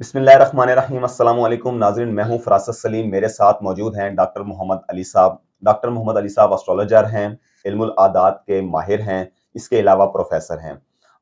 बिस्मिल्लाहिर्रहमानिर्रहीम अस्सलाम वालेकुम नाज़रीन, मैं हूं फरासत सलीम। मेरे साथ मौजूद हैं डॉक्टर मोहम्मद अली साहब। डॉक्टर मोहम्मद अली साहब एस्ट्रोलॉजर हैं, इल्मुल आदात के माहिर हैं, इसके अलावा प्रोफेसर हैं।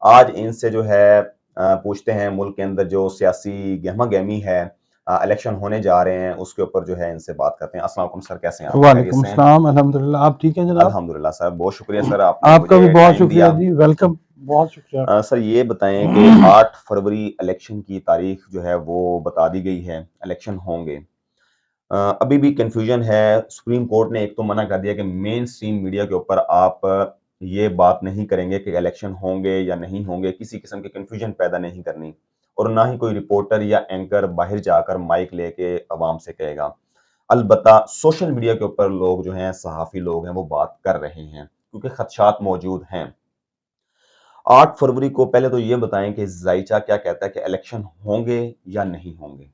आज इनसे जो है पूछते हैं मुल्क के अंदर जो सियासी गहमा गहमी है, इलेक्शन होने जा रहे हैं, उसके ऊपर जो है इनसे बात करते हैं। अस्सलाम वालेकुम सर, कैसे हैं आप? खैरियत वालेकुम से हैं? सलाम, अल्हम्दुलिल्लाह। आप ठीक हैं जनाब? अल्हम्दुलिल्लाह सर, बहुत शुक्रिया सर, आपने आपका मुझे भी बहुत टाइम शुक्रिया दिया। जी, वेलकम। बहुत शुक्रिया सर ये बताएं कि 8 फरवरी इलेक्शन की तारीख जो है वो बता दी गई है, इलेक्शन होंगे। अभी भी कन्फ्यूजन है। सुप्रीम कोर्ट ने एक तो मना कर दिया कि मेन स्ट्रीम मीडिया के ऊपर आप ये बात नहीं करेंगे कि इलेक्शन होंगे या नहीं होंगे, किसी किस्म की कन्फ्यूजन पैदा नहीं करनी, और ना ही कोई रिपोर्टर या एंकर बाहर जाकर माइक लेके अवाम से कहेगा। अलबत्ता सोशल मीडिया के ऊपर लोग जो हैं, सहाफ़ी लोग हैं, वो बात कर रहे हैं क्योंकि खदशात मौजूद हैं। 8 फरवरी को पहले तो ये बताएं कि जायचा क्या कहता है कि इलेक्शन होंगे या नहीं होंगे?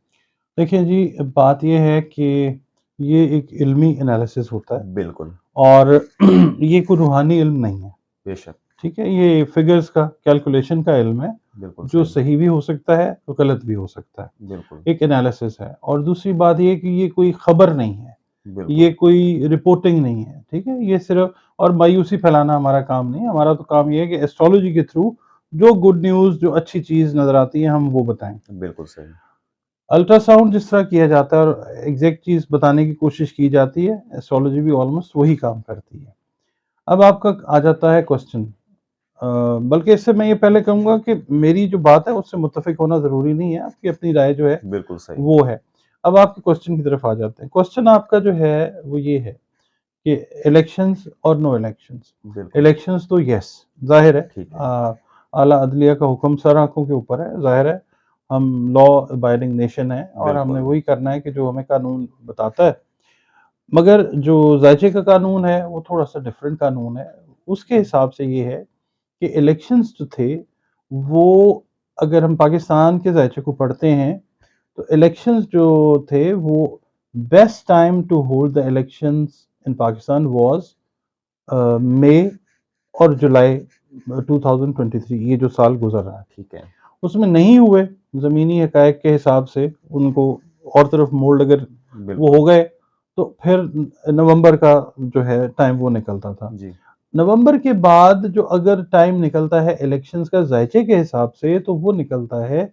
देखिए जी, बात ये है कि ये एक इल्मी एनालिसिस होता है बिल्कुल, और ये कोई रूहानी इल्म नहीं है, बेशक, ठीक है? ये फिगर्स का, कैलकुलेशन का इल्म है, बिल्कुल जो सही, सही भी हो सकता है और गलत भी हो सकता है। बिल्कुल, एक एनालिसिस है और दूसरी बात ये है कि ये कोई खबर नहीं है, ये बिल्कुल, कोई रिपोर्टिंग नहीं है, ठीक है? ये सिर्फ़ और मायूसी फैलाना हमारा काम नहीं है, हमारा तो काम ये है कि एस्ट्रोलॉजी के थ्रू जो गुड न्यूज़, जो अच्छी चीज़ नज़र आती है, हम वो बताएँ। बिल्कुल सही, अल्ट्रासाउंड जिस तरह किया जाता है और एग्ज़ैक्ट चीज़ बताने की कोशिश की जाती है, एस्ट्रोलॉजी भी ऑलमोस्ट वही काम करती है। अब आपका आ जाता है क्वेश्चन, बल्कि इससे मैं ये पहले कहूँगा कि मेरी जो बात है उससे मुत्तफ़िक होना ज़रूरी नहीं है, आपकी अपनी राय जो है बिल्कुल सही, वो है। अब आपके क्वेश्चन की तरफ आ जाते हैं। क्वेश्चन आपका जो है वो ये है कि इलेक्शंस और नो इलेक्शंस। बिल्कुल, इलेक्शंस तो यस, ज़ाहिर है, ठीक है, आला अदलिया का हुक्म सर आँखों के ऊपर है, ज़ाहिर है, हम लॉ अबाइडिंग नेशन है और हमने बिल्कुल, वही करना है कि जो हमें कानून बताता है। मगर जो ज़ायचे का कानून है, वो थोड़ा-सा डिफरेंट कानून है। उसके हिसाब से ये है कि इलेक्शंस जो थे, वो अगर हम पाकिस्तान के ज़ायचे को पढ़ते हैं, तो इलेक्शंस जो थे, वो best time to hold the elections in Pakistan was May और जुलाई 2023, ये जो साल गुज़र रहा है। ठीक है, उसमें नहीं हुए, ज़मीनी हक़ाइक़ के हिसाब से उनको और तरफ मोल्ड अगर वो बिल्कुल, हो गए, तो फिर नवंबर का जो है टाइम वो निकलता था। जी, नवंबर के बाद जो अगर टाइम निकलता है इलेक्शंस का ज़ायचे के हिसाब से, तो वो निकलता है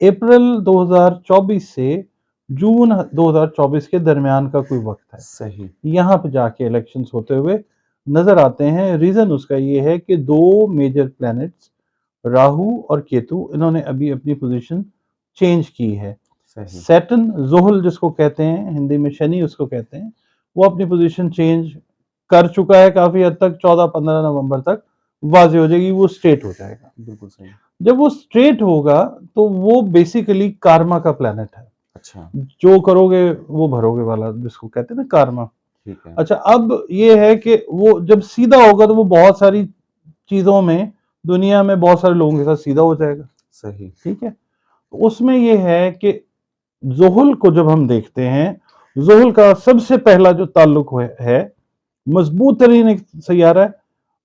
अप्रैल 2024 से जून 2024 के दरमियान का कोई वक़्त है। सही, यहाँ पे जाके इलेक्शंस होते हुए नज़र आते हैं। रीज़न उसका ये है कि 2 मेजर प्लैनेट्स राहु और केतु, इन्होंने अभी अपनी पोज़ीशन चेंज की है। सही, सैटर्न, ज़ुहल जिसको कहते हैं, हिंदी में शनि उसको कहते हैं, वो अपनी पोज़ीशन चेंज कर चुका है काफ़ी हद तक। 14-15 नवंबर तक वाज़ेह हो जाएगी, वो स्ट्रेट हो जाएगा। बिल्कुल सही, जब वो स्ट्रेट होगा, तो वो बेसिकली कार्मा का प्लैनेट है। अच्छा, जो करोगे वो भरोगे वाला जिसको कहते हैं ना, कार्मा। ठीक है, अच्छा, अब ये है कि वो जब सीधा होगा तो वो बहुत सारी चीज़ों में, दुनिया में बहुत सारे लोगों के साथ सीधा हो जाएगा, सही, ठीक है? तो उसमें ये है कि ज़ुहल को जब हम देखते हैं, ज़ुहल का सबसे पहला जो ताल्लुक है, मज़बूत तरीन एक सैयारा है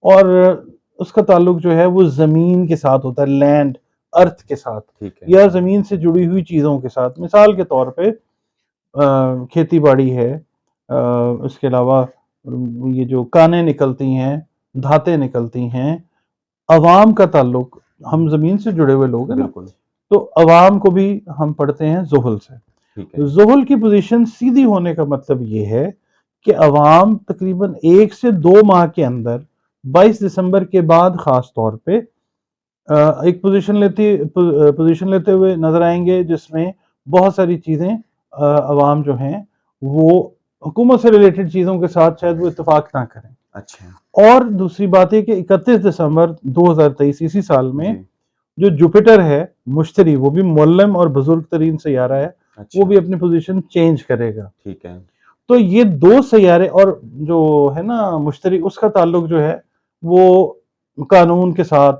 और उसका ताल्लुक जो है वो ज़मीन के साथ होता है, लैंड, अर्थ के साथ ठीक है, या ज़मीन से जुड़ी हुई चीज़ों के साथ। मिसाल के तौर पे खेती-बाड़ी है, उसके अलावा ये जो कानें निकलती हैं, धातें निकलती हैं, अवाम का ताल्लुक, हम ज़मीन से जुड़े हुए लोग हैं ना, बिल्कुल, तो अवाम को भी हम पढ़ते हैं ज़ुहल से। ठीक है, ज़ुहल की पोज़ीशन सीधी होने का मतलब ये है कि अवाम तकरीबन 1 से 2 माह के अंदर 22 दिसंबर के बाद ख़ास तौर पे एक पोज़ीशन लेते हुए नज़र आएँगे जिसमें बहुत सारी चीज़ें, अवाम जो हैं वो हुकूमत से रिलेटेड चीज़ों के साथ शायद वो इत्तेफ़ाक ना करें। अच्छा, और दूसरी बात ये कि 31 दिसंबर 2023 इसी साल में जी, जो जुपिटर है, मुश्तरी, वो भी मुअल्लिम और बुज़ुर्ग तरीन सैयारा है, वो अच्छा, भी अपनी पोज़ीशन चेंज करेगा। ठीक है, तो ये 2 सैयारे और जो है ना मुश्तरी, उसका ताल्लुक जो है वो कानून के साथ,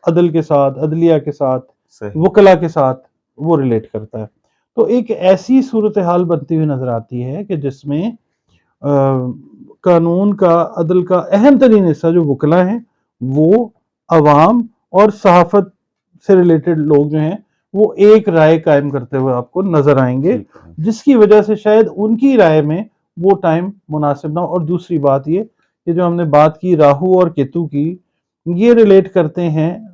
अदल के साथ, अदलिया के साथ, सही, वकला के साथ वो रिलेट करता है। तो एक ऐसी सूरत-ए-हाल बनती हुई नज़र आती है कि जिसमें कानून का, अदल का अहम तरीन हिस्सा जो वकला हैं, वो अवाम और सहाफ़त से रिलेटेड लोग जो हैं, वो एक राय कायम करते हुए आपको नजर आएंगे, ठीक है। जिसकी वजह से शायद उनकी राय में वो टाइम मुनासिब ना हो। और दूसरी बात ये जो हमने बात की राहु और केतु की, ये रिलेट करते हैं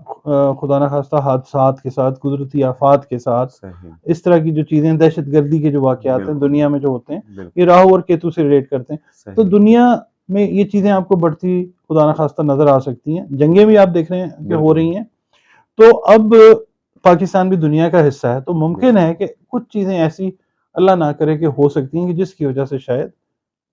खुदा ना खास्ता हादसात के साथ, कुदरती आफात के साथ। सही। इस तरह की जो चीज़ें, दहशतगर्दी के जो वाक़यात हैं बिल्कुल, दुनिया में जो होते हैं, ये बिल्कुल। राहु और केतु से रिलेट करते हैं। तो सही। दुनिया में ये चीज़ें आपको बढ़ती खुदा ना खास्ता नज़र आ सकती हैं। जंगें भी आप देख रहे हैं कि हो बिल्कुल, रही हैं। तो अब पाकिस्तान भी दुनिया का हिस्सा है, तो मुमकिन बिल्कुल। है कि कुछ चीज़ें ऐसी अल्लाह ना करे कि हो सकती हैं कि जिसकी वजह से शायद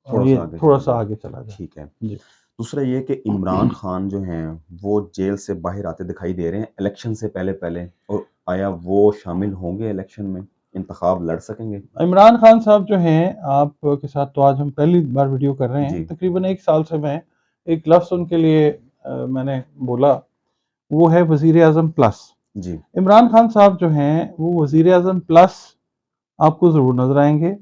ये थोड़ा-सा आगे चला थोड़ा-सा जाए। आगे चला जाए। ठीक है। जी। दूसरा ये कि इमरान खान जो हैं, वो जेल से बाहर आते दिखाई दे रहे हैं इलेक्शन से पहले-पहले, और आया वो शामिल होंगे इलेक्शन में? इंतखाब लड़ सकेंगे? इमरान खान साहब जो हैं, आपके साथ तो आज हम पहली बार वीडियो कर रहे हैं। जी, तकरीबन 1 साल से मैं एक लफ्ज़ उनके लिए मैंने बोला, वो है वज़ीर-ए-आज़म प्लस। जी। इमरान खान साहब जो हैं, वो वज़ीर-ए-आज़म प्लस आपको ज़रूर नज़र आएँगे।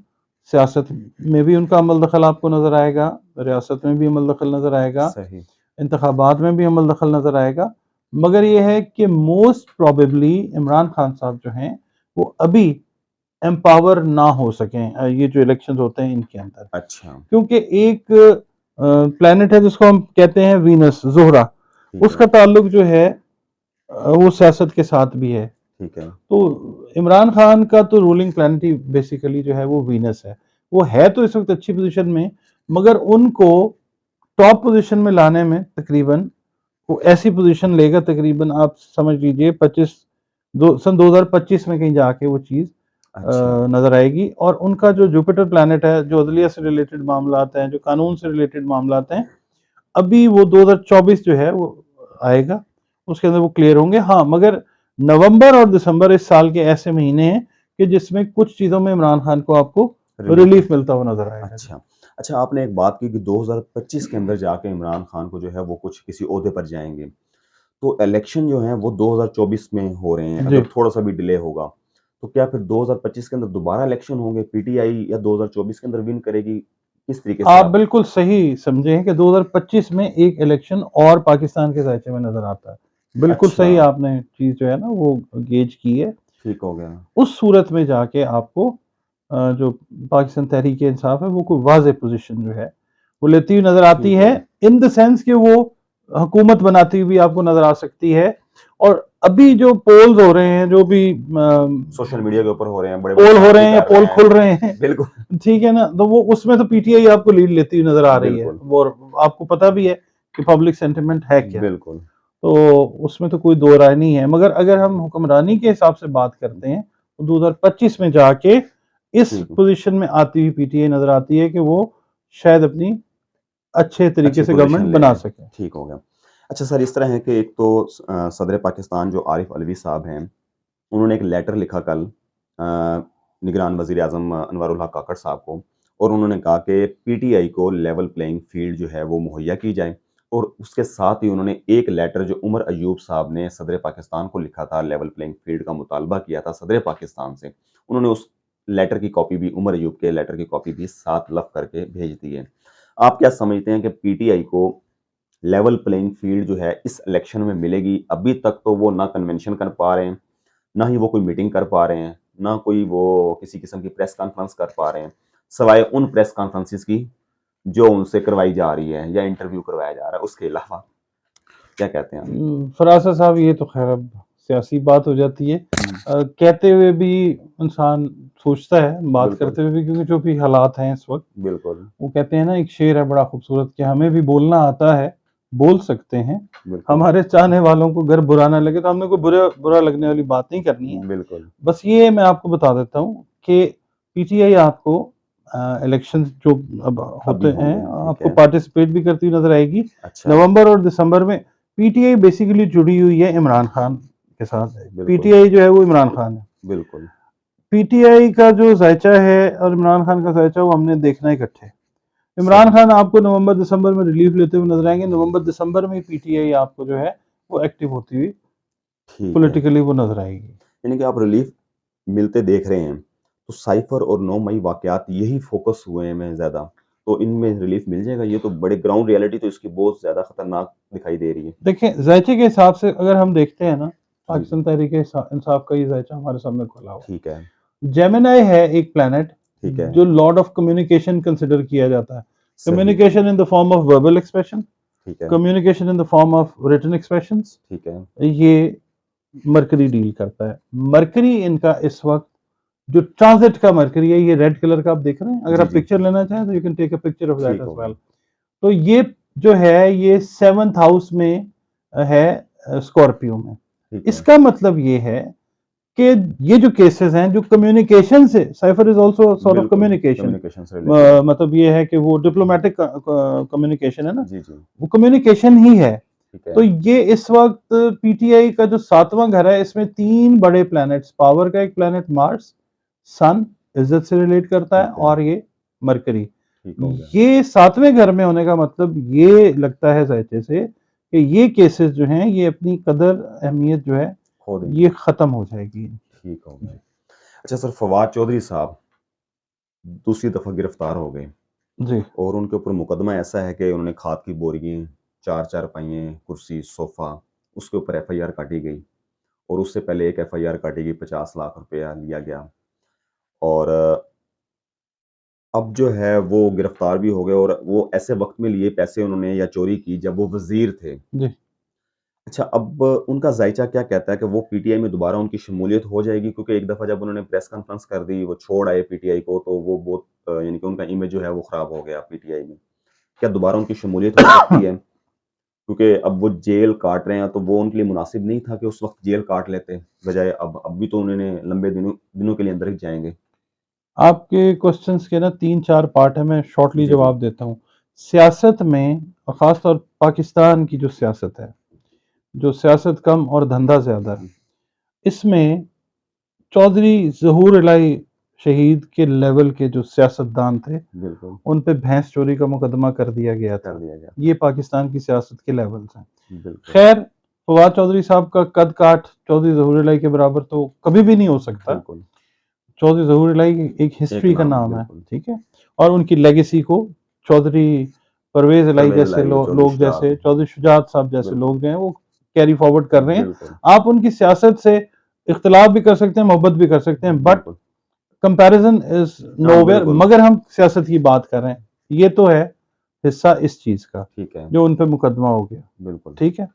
सियासत में भी उनका अमल-दखल आपको नज़र आएगा, रियासत में भी अमल-दखल नज़र आएगा, सही। इंतखाबात में भी अमल-दखल नज़र आएगा। मगर ये है कि मोस्ट प्रोबेबली इमरान खान साहब जो हैं, वो अभी एम्पावर ना हो सकें ये जो इलेक्शंस होते हैं इनके अंदर। अच्छा, क्योंकि एक प्लैनेट है जिसको हम कहते हैं वीनस, ज़ोहरा, ठीक है, उसका ताल्लुक जो है वो सियासत के साथ भी है। ठीक है। तो इमरान खान का तो रूलिंग प्लैनेट ही बेसिकली जो है वो वीनस है। वो है तो इस वक़्त अच्छी पोज़ीशन में, मगर उनको टॉप पोज़ीशन में लाने में तकरीबन, वो ऐसी पोज़ीशन लेगा तकरीबन, आप समझ लीजिए 25 दो सन 2025 में कहीं जाके वो चीज़ अच्छा, नज़र आएगी। और उनका जो जुपिटर प्लैनेट है, जो अदलिया से रिलेटेड मामलात हैं, जो कानून से रिलेटेड मामलात हैं, अभी वो 2024 जो है वो आएगा, उसके अंदर वो क्लियर होंगे। हाँ, मगर नवंबर और दिसंबर इस साल के ऐसे महीने हैं कि जिसमें कुछ चीज़ों में इमरान खान को आपको रिलीफ मिल रिलीफ मिलता हुआ नज़र आएगा। जी। अच्छा। अच्छा, आपने एक बात की कि 2025 के अंदर जाके इमरान खान को जो है वो कुछ किसी ओहदे पर जाएँगे। तो इलेक्शन जो हैं वो 2024 में हो रहे हैं, जी। अगर थोड़ा-सा भी डिले होगा, तो क्या फिर 2025 के अंदर दोबारा इलेक्शन होंगे? पीटीआई या 2024 के अंदर विन करेगी? किस तरीके से आप आप बिल्कुल सही समझे हैं कि 2025 में एक इलेक्शन और पाकिस्तान के ज़ायचे में नज़र आता है। बिल्कुल अच्छा, सही आपने चीज़ जो है ना वो गेज की है। ठीक हो गया। उस सूरत में जाके आपको जो पाकिस्तान तहरीक-ए-इंसाफ है, वो कोई वाज़ेह पोज़ीशन जो है, वो लेती हुई नज़र आती ठीक है, है। इन द सेंस कि वो हुकूमत बनाती हुई आपको नज़र आ सकती है। और अभी जो पोल्स हो रहे हैं, जो भी सोशल मीडिया के ऊपर हो रहे हैं, बड़े-बड़े पोल हो रहे साथी हैं या कर रहे पोल हैं। खुल रहे हैं, बिल्कुल, ठीक है ना? तो वो उसमें तो पीटीआई आपको लीड लेती हुई नज़र आ रही है। बिल्कुल, वो आपको पता भी है कि पब्लिक सेंटिमेंट है क्या। बिल्कुल। तो उसमें तो कोई दो राय नहीं है। मगर अगर हम हुक्मरानी के हिसाब से बात करते हैं, तो 2025 में जाके इस ठीक है, पोजीशन में आती हुई पीटीआई नजर आती है कि वो शायद अपनी अच्छे तरीके अच्छी से पोज़ीशन गवर्नमेंट ले बना लें, सके। ठीक हो गया। अच्छा सर, इस तरह है कि एक तो सदर पाकिस्तान जो आरिफ अलवी साहब हैं, उन्होंने एक लेटर लिखा कल निगरान वज़ीर-ए-आज़म अनवरुल हक काकड़ साहब को, और उन्होंने कहा कि पीटीआई को लेवल प्लेइंग फ़ील्ड जो है वो मुहैया की जाए। और उसके साथ ही उन्होंने एक लेटर जो उमर अय्यूब साहब ने सदर पाकिस्तान को लिखा था, लेवल प्लेइंग फ़ील्ड का मुतालबा किया था सदर पाकिस्तान से, उन्होंने उस लेटर की कॉपी भी, उमर अय्यूब के लेटर की कॉपी भी साथ लफ़ करके भेज दी है। आप क्या समझते हैं कि पीटीआई को लेवल प्लेइंग फ़ील्ड जो है इस इलेक्शन में मिलेगी? अभी तक तो वो ना कन्वेंशन कर पा रहे हैं, ना ही वो कोई मीटिंग कर पा रहे हैं, ना कोई वो किसी किस्म की प्रेस कॉन्फ्रेंस कर पा रहे हैं, सिवाय उन प्रेस कॉन्फ्रेंसेस की जो उनसे करवाई जा रही है या इंटरव्यू करवाया जा रहा है, उसके अलावा क्या कहते हैं आप? फरासा साहब, ये तो खैर अब सियासी बात हो जाती है। हुँ, कहते हुए भी इंसान सोचता है, बात बिल्कुल, करते हुए भी, क्योंकि जो भी हालात हैं इस वक्त, बिल्कुल, वो कहते हैं ना, एक शेर है बड़ा खूबसूरत कि हमें भी बोलना आता है, बोल सकते हैं। बिल्कुल, हमारे चाहने वालों को अगर बुरा ना लगे तो हमने कोई बुरा लगने वाली बात नहीं करनी है। बिल्कुल, बस ये मैं आपको बता देता हूँ कि पीटीआई आपको इलेक्शंस जो अब होते अभी हैं, होंगे, ठीक आपको है। पार्टिसिपेट भी करती हुई नज़र आएगी। अच्छा, नवंबर और दिसंबर में पीटीआई बेसिकली जुड़ी हुई है इमरान खान के साथ। बिल्कुल, पीटीआई जो है वो इमरान खान है। बिल्कुल, पीटीआई का जो ज़ायचा है और इमरान खान का ज़ायचा, वो हमने देखना है इकट्ठे। इमरान सही, खान आपको नवंबर-दिसंबर में रिलीफ लेते हुए नज़र आएँगे। नवंबर-दिसंबर में पीटीआई आपको जो है वो एक्टिव होती हुई ठीक है। पॉलिटिकली वो नज़र आएगी। यानी कि आप रिलीफ़ मिलते देख रहे हैं, तो साइफ़र और 9 मई वाक़यात यही फ़ोकस हुए हैं ज़्यादा, तो इनमें रिलीफ़ मिल जाएगा? ये तो बड़े ग्राउंड रियलिटी तो इसकी बहुत ज़्यादा खतरनाक दिखाई दे रही है। देखिए, ज़ायचे के हिसाब से अगर हम देखते हैं ना, पाकिस्तान तहरीक इंसाफ का ये जायचा हमारे सामने खुला हुआ ठीक है, है। जेमिनी है एक प्लैनेट ठीक है, जो लॉर्ड ऑफ कम्युनिकेशन कंसिडर किया जाता है। सही, communication in the form of verbal expression, ठीक है, communication in the form of written expressions, ठीक है, ये मरकरी डील करता है। मरकरी इनका इस वक्त जो ट्रांजिट का मरकरी है, ये रेड कलर का आप देख रहे हैं। अगर जी, आप जी, पिक्चर लेना चाहें तो you can take a picture of that ठीक एज हो वेल। गया, तो ये जो है ये 7th हाउस में है, स्कॉर्पियो में। ठीक है, इसका मतलब ये है कि ये जो केसेस हैं जो कम्युनिकेशन से, cipher is also sort of बिल्कुल, कम्युनिकेशन, कम्युनिकेशन से रिलेटेड है, मतलब ये है कि वो डिप्लोमेटिक कम्युनिकेशन है ना, जी, जी, वो कम्युनिकेशन ही है। ठीक है, तो ये इस वक्त पीटीआई का जो 7वां घर है, इसमें 3 बड़े प्लैनेट्स, पावर का एक प्लैनेट मार्स, सन इज्जत से रिलेट करता है, ठीक है, और ये मरकरी। ठीक हो गया, ये 7वें घर में होने का मतलब ये लगता है जायचे से कि ये केसेस जो हैं ये अपनी कदर अहमियत जो है खो देंगे, ये खत्म हो जाएगी। ठीक हो गया। अच्छा सर, फवाद चौधरी साहब दूसरी दफ़ा गिरफ्तार हो गए जी। और उनके ऊपर मुकदमा ऐसा है कि उन्होंने खाद की बोरियाँ, 4 चारपाइयाँ, कुर्सी, सोफ़ा, उसके ऊपर एफ़आईआर काटी गई और उससे पहले एक एफ़आईआर काटी गई, 50 लाख रुपया लिया गया और अब जो है वो गिरफ्तार भी हो गए और वो ऐसे वक़्त में लिए पैसे उन्होंने या चोरी की जब वो वज़ीर थे। जी। अच्छा, अब उनका ज़ायचा क्या कहता है कि वो पीटीआई में दोबारा उनकी शमूलियत हो जाएगी? क्योंकि एक दफ़ा जब उन्होंने प्रेस कॉन्फ्रेंस कर दी, वो छोड़ आए पीटीआई को, तो वो बहुत यानी कि उनका इमेज जो है वो ख़राब हो गया पीटीआई में। क्या दोबारा उनकी शमूलियत हो सकती है? क्योंकि अब वो जेल काट रहे हैं, तो वो उनके लिए मुनासिब नहीं था कि उस वक़्त जेल काट लेते, बजाए अब भी तो उन्होंने लंबे दिनों दिनों के लिए अंदर ही जाएँगे। आपके क्वेश्चंस के ना 3-4 पार्ट है, मैं शॉर्टली जी, जी। जवाब देता हूँ। सियासत में और ख़ास तौर पाकिस्तान की जो सियासत है, जो सियासत कम और धंधा ज़्यादा है, हुँ, इसमें चौधरी ज़हूर इलाही शहीद के लेवल के जो सियासतदान थे, बिल्कुल, उन पे भैंस चोरी का मुकदमा कर दिया गया कर था। दिया गया ये था। पाकिस्तान की सियासत के लेवल्स हैं। बिल्कुल, खैर, फवाद चौधरी साहब का कद-काठ चौधरी ज़हूर इलाही के बराबर तो कभी भी नहीं हो सकता। बिल्कुल। चौधरी ज़हूर इलाही एक एक हिस्ट्री का नाम है, नाम है, बिल्कुल। ठीक है? और उनकी लेगेसी को चौधरी परवेज़ इलाही परवेज़ जैसे इलाही, चौधरी लोग, जैसे शुजात, चौधरी शुजात साहब जैसे बिल्कुल, लोग जो हैं वो कैरी फॉरवर्ड कर रहे हैं। बिल्कुल, आप उनकी सियासत से इख्तिलाफ भी कर सकते हैं, मोहब्बत भी कर सकते हैं, बट बिल्कुल। कंपैरिज़न इज़ हाँ, नोवेयर। बिल्कुल, मगर हम सियासत की बात कर रहे हैं। ये तो है हिस्सा इस चीज़ का, ठीक है, जो उन पे मुकदमा हो गया, बिल्कुल। ठीक है?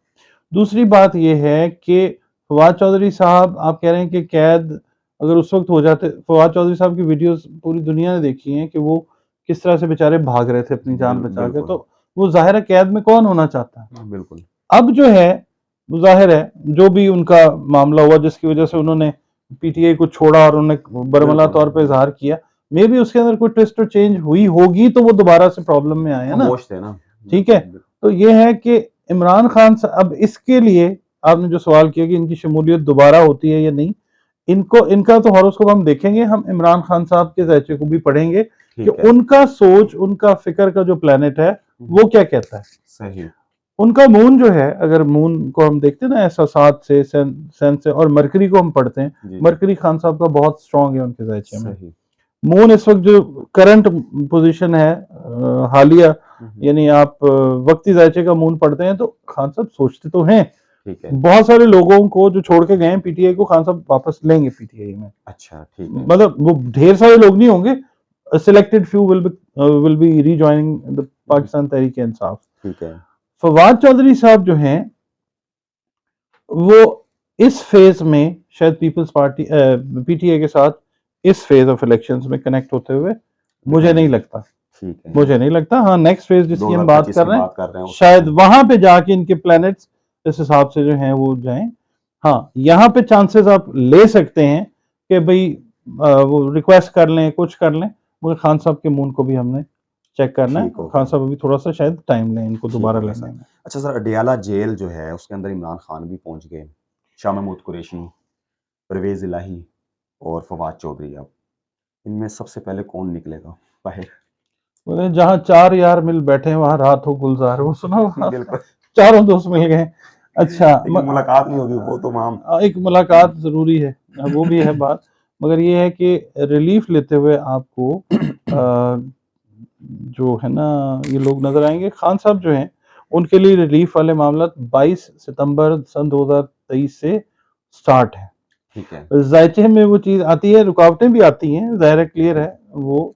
दूसरी बात ये है कि फवाद चौधरी साहब, आप कह रहे हैं कि कैद अगर उस वक़्त हो जाते, फवाद चौधरी साहब की वीडियोज़ पूरी दुनिया ने देखी हैं कि वो किस तरह से बेचारे भाग रहे थे अपनी जान बचा के, बिल्कुल, तो वो ज़ाहिर है कैद में कौन होना चाहता है? बिल्कुल, अब जो है, वो ज़ाहिर है जो भी उनका मामला हुआ जिसकी वज़ह से उन्होंने पीटीआई को छोड़ा और उन्होंने बरमला बिल्कुल। तौर पे इज़हार किया, मेबी उसके अंदर कोई ट्विस्ट और चेंज हुई होगी तो वो दोबारा से प्रॉब्लम में आए, है ना? खामोश थे ना। ठीक है? बिल्कुल, तो ये है कि इमरान खान स अब इसके लिए आपने जो सवाल किया कि इनकी शमूलियत दोबारा होती है या नहीं, इनको इनका तो हॉरोस्कोप हम देखेंगे, हम इमरान खान साहब के ज़ायचे को भी पढ़ेंगे कि ठीक है। उनका सोच, उनका फ़िक्र का जो प्लैनेट है, हुँ, वो क्या कहता है। सही, उनका मून जो है, अगर मून को हम देखते हैं ना एहसासात से, सेंस से, और मरकरी को हम पढ़ते हैं, जी, जी, मरकरी खान साहब का बहुत स्ट्रॉन्ग है उनके ज़ायचे में। सही। मून इस वक़्त जो करंट पोज़ीशन है, हालिया, हुँ, हुँ, यानी आप वक्ती ज़ायचे का मून पढ़ते हैं तो खान साहब सोचते तो हैं, ठीक है। बहुत सारे लोगों को जो छोड़ के गए हैं पीटीआई को, खान साहब वापस लेंगे पीटीआई में। अच्छा, ठीक है, मतलब वो ढेर सारे लोग नहीं होंगे, selected few will be rejoining the hmm, Pakistan Tehreek-e-Insaf. ठीक है, फवाद चौधरी साहब जो हैं, वो इस फ़ेज़ में शायद पीपल्स पार्टी पीटीआई के साथ इस फ़ेज़ ऑफ इलेक्शंस में कनेक्ट होते हुए मुझे नहीं दिखाएँगे, लगता। ठीक है। मुझे नहीं लगता। हाँ, नेक्स्ट फ़ेज़ जिसकी हम बात 2025 कर की रहे हैं, बात कर रहे हैं, हो सकता शायद है। वहाँ पे जाके इनके प्लैनेट्स इस हिसाब से जो हैं वो जाएँ। हाँ, यहाँ पे चांसेस आप ले सकते हैं कि भई वो रिक्वेस्ट कर लें, कुछ कर लें, मगर खान साहब के मून को भी हमने चेक करना ठीक है। हो खान गया, साहब अभी थोड़ा-सा शायद टाइम लें इनको ठीक दोबारा हो गया लेने सर। में। अच्छा सर, अडयाला जेल जो है, उसके अंदर इमरान खान भी पहुँच गए, शाह महमूद कुरैशी, परवेज़ इलाही और फवाद चौधरी अब। इनमें सबसे पहले कौन निकलेगा बाहर? बोले जहाँ 4 यार मिल बैठे वहाँ रात हो गुलजार, वो सुना होगा आपने? बिल्कुल, चारों दोस्त मिल गए। अच्छा, लेकिन मुलाकात नहीं होगी, वो तो वहाँ एक मुलाकात ज़रूरी है, वो भी है बात, मगर ये है कि रिलीफ़ लेते हुए आपको जो है ना ये लोग नज़र आएँगे। खान साहब जो हैं, उनके लिए रिलीफ़ वाले मामला 22 सितंबर सन 2023 से स्टार्ट है। ठीक है। ज़ायचे में वो चीज़ आती है, रुकावटें भी आती हैं, ज़ाहिर है, क्लियर है, वो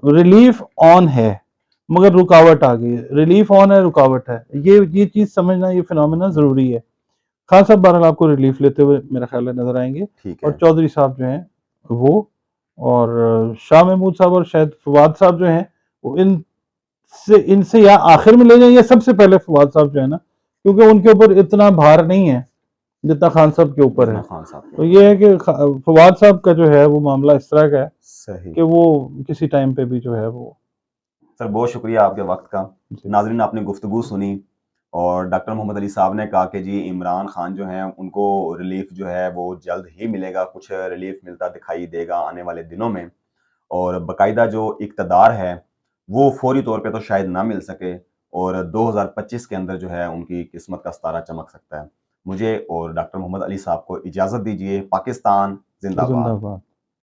रिलीफ़ ऑन है, मगर रुकावट आ गई है। रिलीफ़ ऑन है, रुकावट है। ये चीज़ समझना, ये फिनोमेना ज़रूरी है। खान साहब बहरहाल आपको रिलीफ़ लेते हुए मेरा ख़्याल है नज़र आएँगे, ठीक और है। चौधरी साहब जो हैं वो, और शाह महमूद साहब और शायद फवाद साहब जो हैं, वो इनसे या आखिर में ले जाएँ या सबसे पहले फवाद साहब जो है ना, क्योंकि उनके ऊपर इतना भार नहीं है जितना खान साहब के ऊपर जितना है। खान साहब के तो ऊपर ये है। है कि फवाद साहब का जो है वो मामला इस तरह का है सही। कि वो किसी टाइम पे भी जो है वो। सर बहुत शुक्रिया आपके वक़्त का। जी, नाज़रीन आपने गुफ्तगू सुनी और डॉक्टर मोहम्मद अली साहब ने कहा कि जी इमरान खान जो हैं उनको रिलीफ़ जो है वो जल्द ही मिलेगा, कुछ रिलीफ़ मिलता दिखाई देगा आने वाले दिनों में। और बाकायदा जो इक़्तिदार है, वो फ़ौरी तौर पे तो शायद ना मिल सके और 2025 के अंदर जो है उनकी किस्मत का सितारा चमक सकता है। मुझे और डॉक्टर मोहम्मद अली साहब को इजाज़त दीजिए। पाकिस्तान ज़िंदाबाद। ज़िंदाबाद।